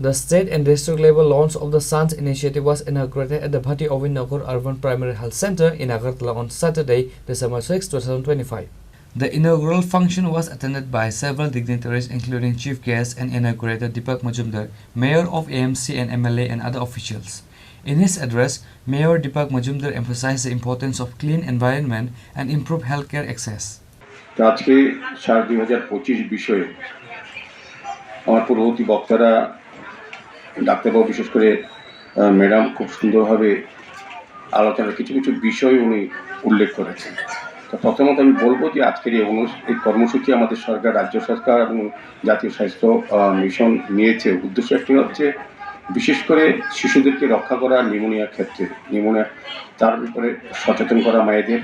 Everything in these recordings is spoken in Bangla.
The state and district level launch of the SANS initiative was inaugurated at the Bhati Ovinagar Urban Primary Health Center in Agartala on Saturday, December 6, 2025. The inaugural function was attended by several dignitaries including chief guests and inaugurator Deepak Majumdar, Mayor of AMC and MLA and other officials. In his address, Mayor Deepak Majumdar emphasized the importance of clean environment and improved healthcare access. আজকে 2025 বিষয়ে আমার পূর্ববর্তী বক্তারা ডাক্তারবাবু বিশেষ করে ম্যাডাম খুব সুন্দরভাবে আলোচনার কিছু কিছু বিষয় উনি উল্লেখ করেছেন। তো প্রথমত আমি বলবো যে আজকের এই কর্মসূচি আমাদের সরকার, রাজ্য সরকার এবং জাতীয় স্বাস্থ্য মিশন নিয়েছে। উদ্দেশ্য একটি হচ্ছে বিশেষ করে শিশুদেরকে রক্ষা করা নিউমোনিয়ার ক্ষেত্রে, নিউমোনিয়া তার উপরে সচেতন করা, মায়েদের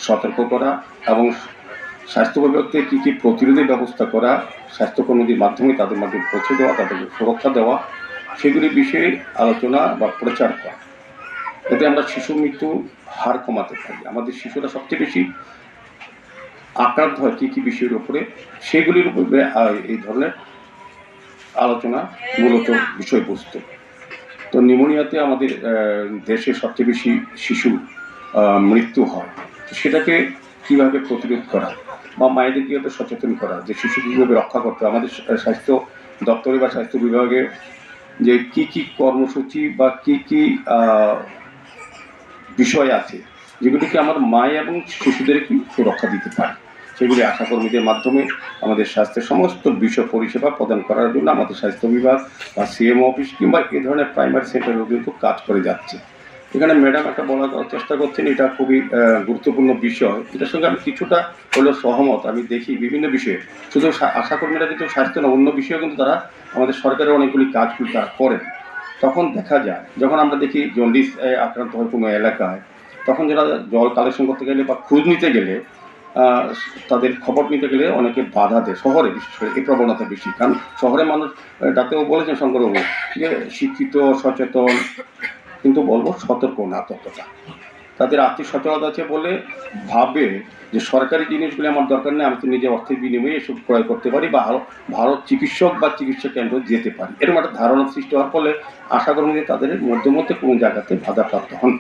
সতর্ক করা এবং স্বাস্থ্য বিভাগকে কী কী প্রতিরোধের ব্যবস্থা করা, স্বাস্থ্যকর্মীদের মাধ্যমে তাদের মাঝে পৌঁছে দেওয়া, তাদেরকে সুরক্ষা দেওয়া, সেগুলি বিষয়ে আলোচনা বা প্রচার করা, যাতে আমরা শিশু মৃত্যু হার কমাতে পারি। আমাদের শিশুরা সবচেয়ে বেশি আক্রান্ত হয় কী কী বিষয়ের উপরে, সেগুলির উপরে এই ধরনের আলোচনা মূলত বিষয়বস্তু। তো নিউমোনিয়াতে আমাদের দেশে সবচেয়ে বেশি শিশু মৃত্যু হয়। তো সেটাকে কীভাবে প্রতিরোধ করা বা মায়েদের কীভাবে সচেতন করা, যে শিশু কীভাবে রক্ষা করতে, আমাদের স্বাস্থ্য দপ্তরে বা স্বাস্থ্য বিভাগে যে কী কী কর্মসূচি বা কী কী বিষয় আছে যেগুলিকে আমার মায়ে এবং শিশুদেরকে সুরক্ষা দিতে পারে, সেগুলি আশাকর্মীদের মাধ্যমে আমাদের স্বাস্থ্যের সমস্ত বিষয় পরিষেবা প্রদান করার জন্য আমাদের স্বাস্থ্য বিভাগ বা সিএমও অফিস কিংবা এ ধরনের প্রাইমারি সেন্টারও কিন্তু কাজ করে যাচ্ছে। এখানে ম্যাডাম একটা বলার চেষ্টা করছেন, এটা খুবই গুরুত্বপূর্ণ বিষয়, এটার সঙ্গে আমি কিছুটা হলেও সহমত। আমি দেখি বিভিন্ন বিষয়ে শুধু আশাকর্মীরা কিন্তু স্বাস্থ্য না, অন্য বিষয়েও কিন্তু তারা আমাদের সরকারের অনেকগুলি কাজগুলি তারা করেন। তখন দেখা যায় যখন আমরা দেখি জন্ডিস আক্রান্ত হয় কোনো এলাকায়, তখন যারা জল কালেকশন করতে গেলে বা খোঁজ নিতে গেলে, তাদের খবর নিতে গেলে অনেকে বাধা দেয়, শহরে বিশেষ করে এই প্রবণতা বেশি। কারণ শহরে মানুষ, ডাক্তারবাবু বলেছেন শঙ্করবাবু, যে শিক্ষিত সচেতন, কিন্তু বলবো সতর্ক না ততটা। তাদের আর্থিক সচেতনতা আছে বলে ভাবে যে সরকারি জিনিসগুলি আমার দরকার নেই, আমি তো নিজে অর্থের বিনিময়ে এসব ক্রয় করতে পারি বা ভালো চিকিৎসক বা চিকিৎসা কেন্দ্র যেতে পারি, এরকম একটা ধারণা সৃষ্টি হওয়ার ফলে আশাকর্মীদের তাদের মধ্যে কোনো জায়গাতে বাধাপ্রাপ্ত হন।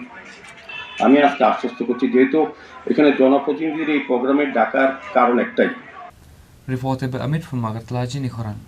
আমি আজকে আশ্বস্ত করছি, যেহেতু এখানে জনপ্রতিনিধিদের এই প্রোগ্রামে ডাকার কারণ একটাই। Reported by Amit from Agartala, Jini Khoran.